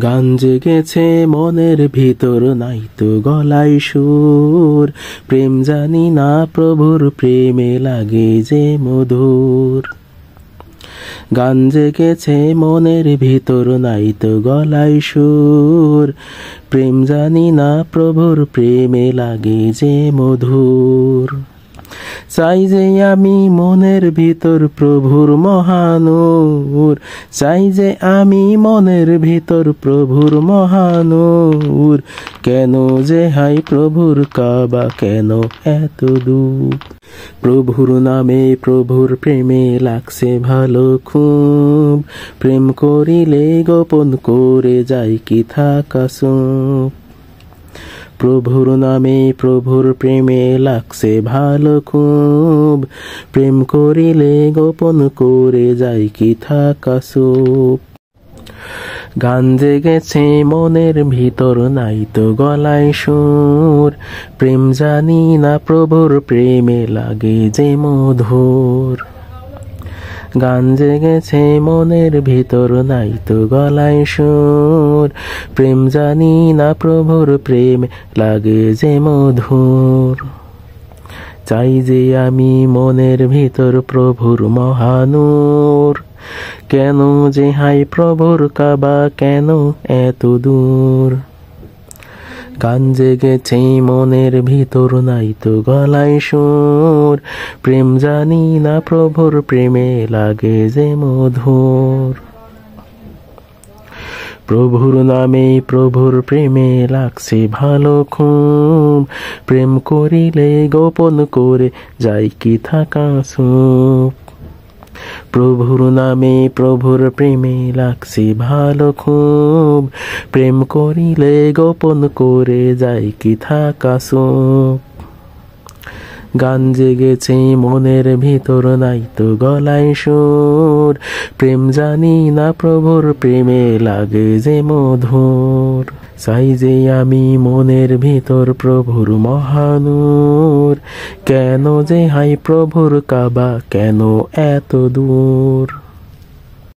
গান জেগেছে মনের ভিতর, নাই তো গলায় সুর। প্রেম জানি না প্রভুর, প্রেমে লাগে যে মধুর। গান জেগেছে মনের ভিতর, নাই তো গলায় সুর। প্রেম জানি না প্রভুর, প্রেমে লাগে যে মধুর। চাই যে আমি মনের ভিতর প্রভুর মহানূর। চাই যে আমি মনের ভিতর প্রভুর মহানূর। কেন যে হাই প্রভুর কাবা, কেন এত দূর? প্রভুর নামে প্রভুর প্রেমে লাগছে ভালো খুব। প্রেম করিলে গোপন করে যায় কি থাকা সুখ। প্রভুর নামে প্রভুর প্রেমে লাগছে ভালো খুব। প্রেম করিলে গোপন করে যায় কি থাকা সুখ। গান জেগেছে মনের ভিতর, নাই তো গলায় সুর। প্রেম জানি না প্রভুর, প্রেমে লাগে যে মধুর। গান জেগেছে মনের ভিতর, নাই তো গলায় সুর। প্রেম জানি না প্রভুর, প্রেমে লাগে যে মধুর। চাই যে আমি মনের ভিতর প্রভুর মহানূর। কেন যে হাই প্রভুর কাবা, কেন এত দূর? গান জেগেছে মনের ভিতর, নাই তো গলায় সুর। প্রেম জানি না প্রভুর, প্রেমে লাগে যে মধুর। প্রভুর নামে প্রভুর প্রেমে লাগছে ভালো খুব। প্রেম করিলে গোপন করে যায় কি থাকা সুখ। প্রভুর নামে প্রভুর প্রেমে লাগছে ভালো খুব। প্রেম করিলে গোপন করে যায় কি থাকা সুখ। গান জেগেছে মনের ভিতর, নাই তো গলায় সুর। প্রেম জানি না প্রভুর, প্রেমে লাগে যে মধুর। চাই যে আমি মনের ভিতর প্রভুর মহানূর। কেন যে হাই প্রভুর কাবা, কেন এত দূর?